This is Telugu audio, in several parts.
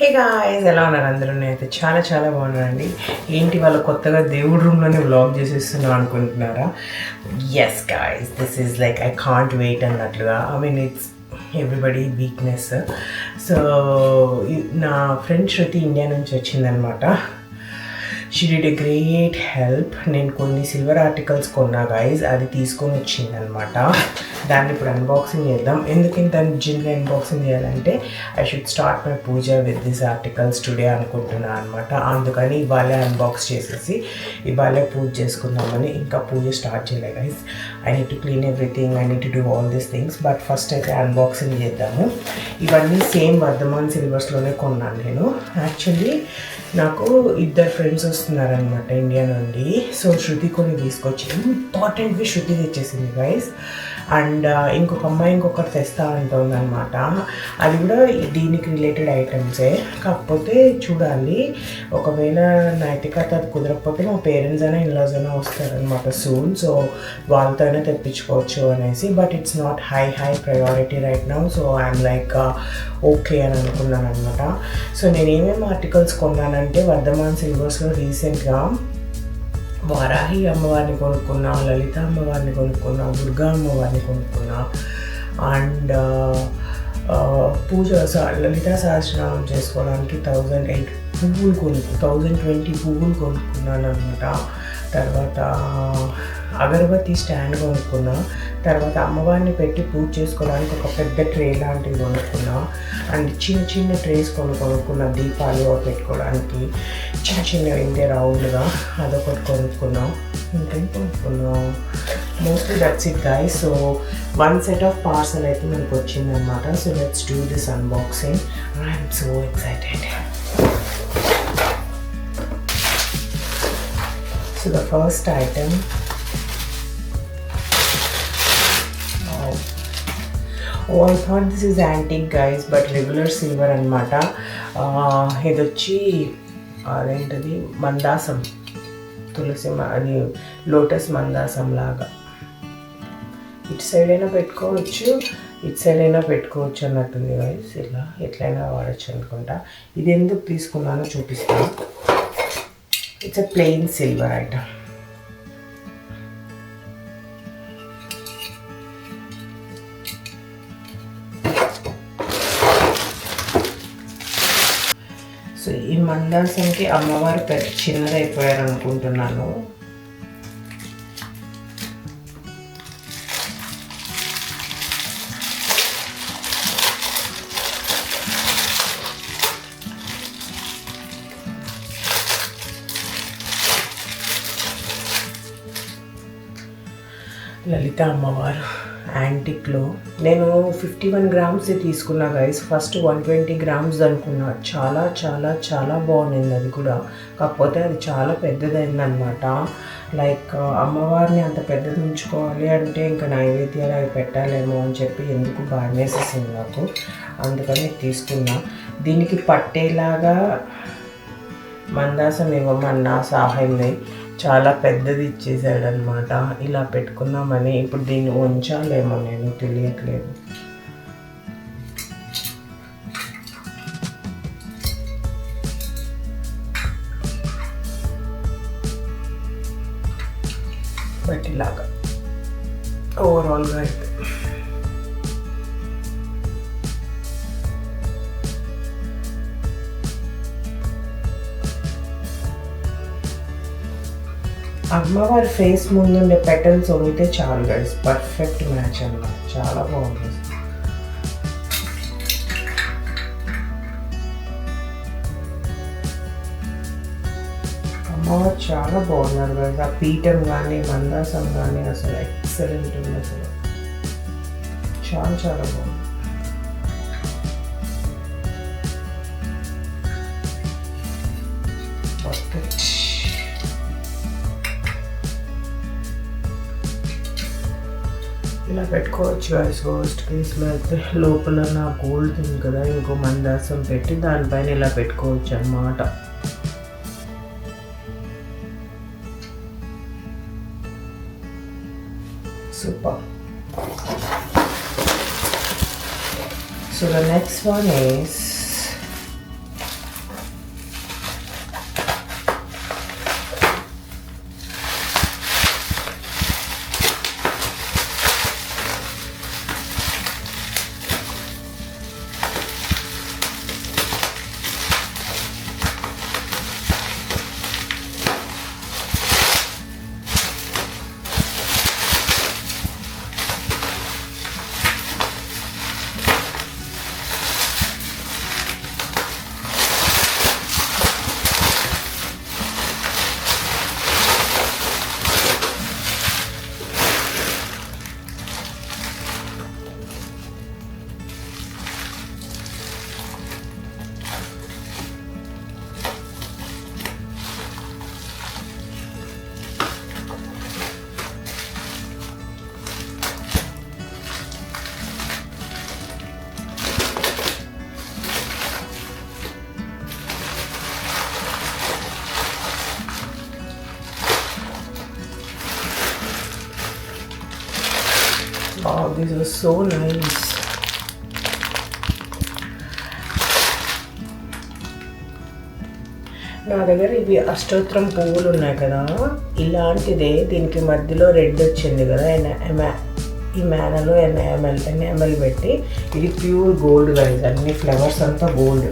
హే గాయ్స్, ఎలా ఉన్నారు అందరూ? నేనైతే చాలా చాలా బాగున్నానండి. ఏంటి వాళ్ళు కొత్తగా దేవుడి రూమ్లోనే వ్లాగ్ చేసేస్తున్నాం అనుకుంటున్నారా? Yes guys, this is like I can't wait అన్నట్లుగా. I mean it's everybody weakness. So నా ఫ్రెండ్ శృతి ఇండియా నుంచి వచ్చిందనమాట. She did a great help. నేను కొన్ని సిల్వర్ ఆర్టికల్స్ కొన్నా గైజ్, అది తీసుకొని వచ్చిందనమాట. దాన్ని ఇప్పుడు అన్బాక్సింగ్ చేద్దాం. ఎందుకు ఇంత అర్జెంట్గా అన్బాక్సింగ్ చేయాలంటే I should start my puja with this articles today అనుకుంటున్నాను అనమాట. అందుకని ఇవాళే అన్బాక్స్ చేసేసి ఇవాళే పూజ చేసుకుందామని. ఇంకా పూజ స్టార్ట్ చేయలేదు guys. I need to clean everything, I need to do all these things. But first అయితే అన్బాక్సింగ్ చేద్దాము. ఇవన్నీ సేమ్ వర్ధమాన్ సిల్వర్స్లోనే కొన్నాను నేను. యాక్చువల్లీ నాకు ఇద్దరు ఫ్రెండ్స్ వస్తున్నారనమాట ఇండియా నుండి. సో శృతి కొన్ని తీసుకొచ్చి ఇంపార్టెంట్వి శృతి తెచ్చేసింది గైస్. అండ్ ఇంకొక అమ్మాయి ఇంకొకటి తెస్తా అంటుంది అనమాట. అది కూడా దీనికి రిలేటెడ్ ఐటమ్సే. కాకపోతే చూడాలి, ఒకవేళ నైతికత కుదరకపోతే మా పేరెంట్స్ అయినా ఇన్లాస్ అయినా వస్తారనమాట సూన్. సో వాళ్ళతో అయినా తెప్పించుకోవచ్చు అనేసి. But it's not high priority right now. So I'm like okay అని అనుకున్నాను అనమాట. సో నేను ఏమేమి ఆర్టికల్స్ కొన్నానంటే వర్ధమాన్ సిల్వర్స్లో రీసెంట్గా వారాహి అమ్మవారిని కొనుక్కున్నా, లలిత అమ్మవారిని కొనుక్కున్నా, దుర్గా అమ్మవారిని కొనుక్కున్నా. అండ్ పూజ లలితా సహస్రనామం చేసుకోవడానికి 1008 పువ్వులు 1020 పువ్వులు కొనుక్కున్నాను అనమాట. తర్వాత అగరబత్తి స్టాండ్ కొనుక్కున్నా. తర్వాత అమ్మవారిని పెట్టి పూజ చేసుకోవడానికి ఒక పెద్ద ట్రే లాంటివి కొనుక్కున్నా. అండ్ చిన్న చిన్న ట్రేస్ కొనుక్కున్నా దీపాలు పెట్టుకోవడానికి, చిన్న చిన్నవి ఇంతే రౌండ్గా, అదొకటి కొనుక్కున్నాం. ఇంకేం కొనుక్కున్నాం, mostly that's it guys. So one set of parcel అయితే మనకు వచ్చిందనమాట. So let's do this unboxing. I'm so excited. So the first item, oh I thought this is antique guys, but regular silver anamata. ఇది వచ్చి అదేంటది మందాసం, తులసి అది లోటస్ మందాసం లాగా. ఇటు సైడ్ అయినా పెట్టుకోవచ్చు, ఇటు సైడ్ అయినా పెట్టుకోవచ్చు అన్నట్టుంది గైస్. ఇలా ఎట్లయినా వాడచ్చు అనుకుంటా. ఇది ఎందుకు తీసుకున్నానో చూపిస్తాను. It's a plain silver item. So ఈ మందాసంకి అమ్మవారు పెద్ద చిన్నదైపోయారు అనుకుంటున్నాను. లలిత అమ్మవారు యాంటిక్లో నేను 51 గ్రామ్స్ తీసుకున్నా గైస్. ఫస్ట్ 120 గ్రామ్స్ అనుకున్నా. చాలా చాలా చాలా బాగుంది అది కూడా. కాకపోతే అది చాలా పెద్దదైందనమాట. లైక్ అమ్మవారిని అంత పెద్దది ఉంచుకోవాలి అంటే ఇంకా నైవేద్యాలు అవి పెట్టాలేమో అని చెప్పి ఎందుకు బాగానేసేసింది నాకు. అందుకని తీసుకున్నా. దీనికి పట్టేలాగా మందాసం ఇవ్వమన్నా సాహెబ్ని చాలా పెద్దది ఇచ్చేసాడు అనమాట. ఇలా పెట్టుకుందామని. ఇప్పుడు దీన్ని ఉంచాలేమో, నేను తెలియట్లేదు. బట్ ఇలాగా ఓవరాల్గా అయితే అమ్మవారి ఫేస్ ముందుండే పెటల్స్ వంగితే చాలు గైస్. పర్ఫెక్ట్ మ్యాచ్ అన్నమాట. చాలా బాగుంది. అమ్మవారు చాలా బాగున్నారు గైస్. ఆ పీఠం కానీ మందాసం కానీ అసలు ఎక్సలెంట్ ఉంది. అసలు చాలా చాలా బాగుంది. పర్ఫెక్ట్. ఇలా పెట్టుకోవచ్చు గైస్. వర్స్ట్ కేసులో అయితే లోపల నా గోల్డ్ ఉంది కదా, ఇంకో మందాసం పెట్టి దానిపైన ఇలా పెట్టుకోవచ్చు అన్నమాట. Super. So the next one is Wow, this was so nice. నా దగ్గర ఇవి అష్టోత్తరం పువ్వులు ఉన్నాయి కదా, ఇలాంటిదే దీనికి మధ్యలో రెడ్ వచ్చింది కదా, ఈ మేనలో ఎన్ఎంఎల్ పెట్టి, ఇది ప్యూర్ గోల్డ్ గైస్, అన్ని ఫ్లవర్స్ అంతా gold.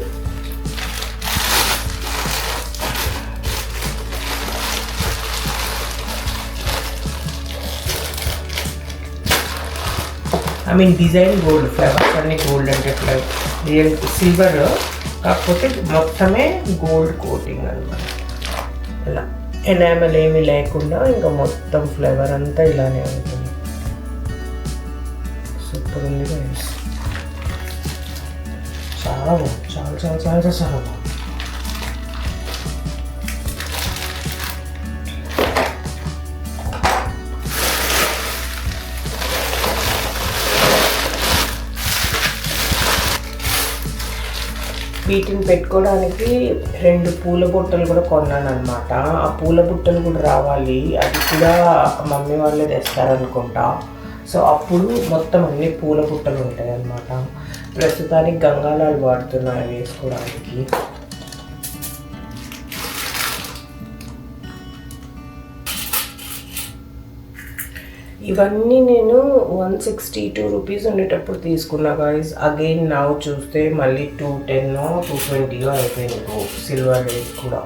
I mean design gold, flowers అన్ని గోల్డ్ అంటే రియల్ సిల్వర్ కాకపోతే మొత్తమే గోల్డ్ కోటింగ్ అనమాట. ఇలా ఎనామెల్ ఏమీ లేకుండా ఇంకా మొత్తం ఫ్లవర్ అంతా ఇలానే ఉంటుంది. సూపర్ ఉంది గైస్, చాలా బాగుంది, చాలా చాలా చాలా చాలా బాగుంది. వీటిని పెట్టుకోవడానికి 2 పూల బుట్టలు కూడా కొన్నాను అనమాట. ఆ పూల బుట్టలు కూడా రావాలి, అది కూడా మమ్మీ వాళ్ళే తెస్తారనుకుంటా. సో అప్పుడు మొత్తం అన్ని పూల బుట్టలు ఉంటాయి అన్నమాట. ప్రస్తుతానికి గంగాలాలు వాడుతున్నాయి వేసుకోవడానికి. ఇవన్నీ నేను 162 రూపీస్ ఉండేటప్పుడు తీసుకున్నా గాయస్. అగైన్ నా చూస్తే మళ్ళీ 210 220 అయిపోయింది సిల్వర్ రేట్ కూడా.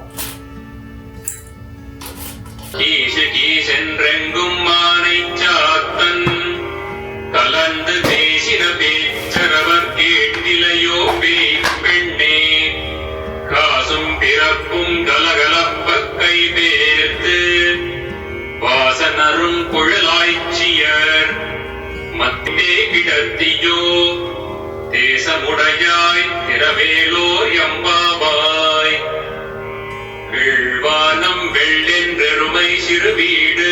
வாசனரும் குழலாய்ச்சியர் மத்தே கிடத்தியோ தேசமுடையாய் திரவேலோர் எம்பாவாய் வெள்வானம் வெள்ளென்றெருமை சிறுவீடு.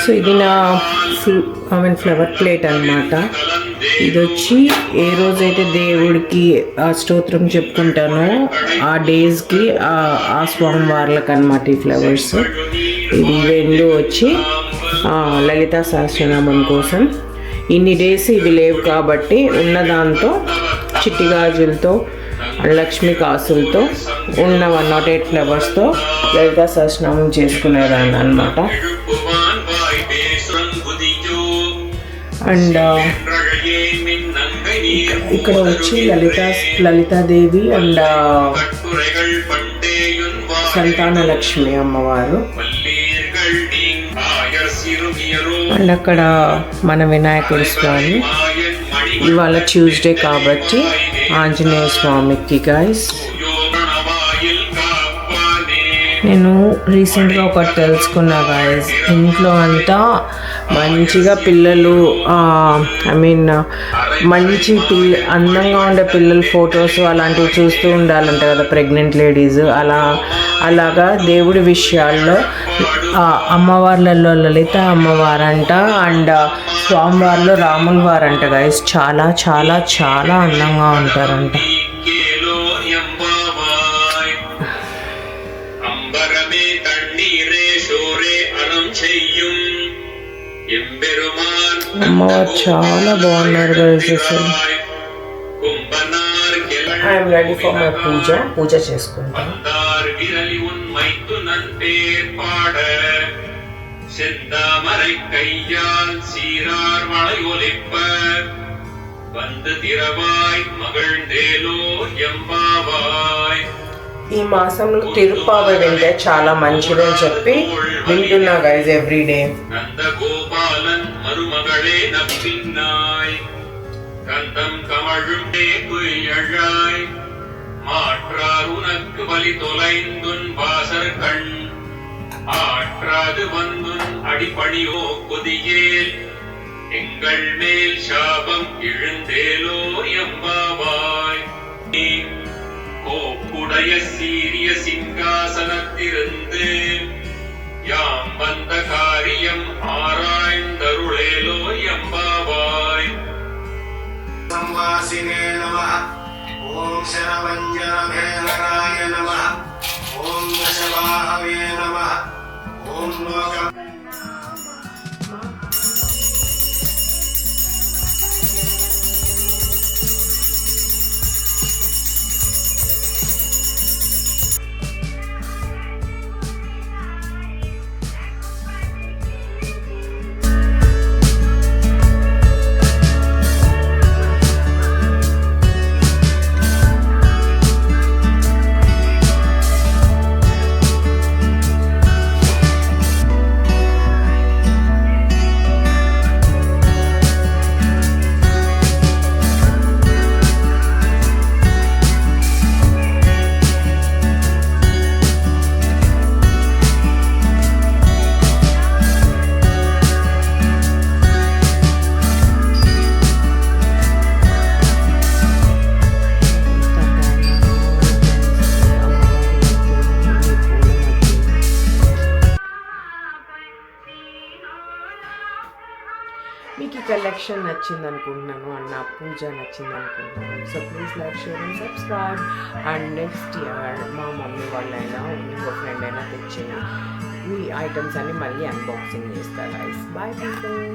సో ఇది నా ఫ్లవర్ ప్లేట్ అనమాట. ఇది వచ్చి ఏ రోజైతే దేవుడికి ఆ స్తోత్రం చెప్పుకుంటానో ఆ డేస్కి ఆ స్వామివార్లకు అనమాట ఈ ఫ్లవర్స్. ఇది 2 వచ్చి లలితా సహస్రనామం కోసం. ఇన్ని డేస్ ఇవి లేవు కాబట్టి ఉన్న దాంతో చిట్టి గాజులతో లక్ష్మీ కాసులతో ఉన్న 108 ఫ్లవర్స్తో లలితా సహస్రనామం చేసుకునేదాన్ని అనమాట. అండ్ ఇక్కడ వచ్చి లలితాదేవి అండ్ సంతాన లక్ష్మి అమ్మవారు. అండ్ అక్కడ మన వినాయకుడి స్వామి. ఇవాళ ట్యూస్డే కాబట్టి ఆంజనేయ స్వామికి గైస్. నేను రీసెంట్గా ఒకటి తెలుసుకున్నా గాయస్, ఇంట్లో అంతా మంచిగా పిల్లలు మంచి అందంగా ఉండే పిల్లల ఫొటోస్ అలాంటివి చూస్తూ ఉండాలంట కదా ప్రెగ్నెంట్ లేడీస్. అలాగా దేవుడి విషయాల్లో అమ్మవార్లలో లలిత అమ్మవారంట అండ్ స్వామివారిలో రాముల వారంట గైస్. చాలా చాలా చాలా అందంగా ఉంటారంట. అమ్మవారు చాలా బాగున్నారు గైస్. అసలు ఐఎమ్ రెడీ ఫర్ మై పూజ చేసుకుంటాను. செந்தாமரை கையால் சீரார் மலையொலிப்ப வந்து திரவாய் மகிழ்ந்தேலோ எம்பாவாய். ఈ మాసంలో తిరుపావ వింటే చాలా మంచిదని చెప్పి వింటున్నా గైజ్ ఎవ్రీ డే. నందగోపాలన్ మరుమగళే నవ్విన్నాయ్ கந்தம் கமழும் குயழாய் மாற்றார் உனக்கு வலி தொலைந்துன் வாசர் கண் ஆற்றாது வந்துன் அடிப்பணியோ கொதியேல் எங்கள் மேல் சாபம் எழுந்தேலோ எம்பாவாய். கோப்புடைய சீரிய சிங்காசனத்திருந்து யாம் சம்பந்த காரியம் ஆராய்ந்தருளேலோ எம்பாவாய். संवासिने नमः. ॐ शरवञ्जनभेलराय नमः. ॐ दशवाहवे नमः. ॐ लोक మీకు ఈ కలెక్షన్ నచ్చింది అనుకుంటున్నాను అండ్ నా పూజ నచ్చింది అనుకుంటున్నాను. So please like, share and subscribe. And next year మా మమ్మీ వాళ్ళైనా ఇంకో ఫ్రెండ్ అయినా తెచ్చి ఈ ఐటమ్స్ అన్ని మళ్ళీ అన్బాక్సింగ్ చేస్తారు. Bye people.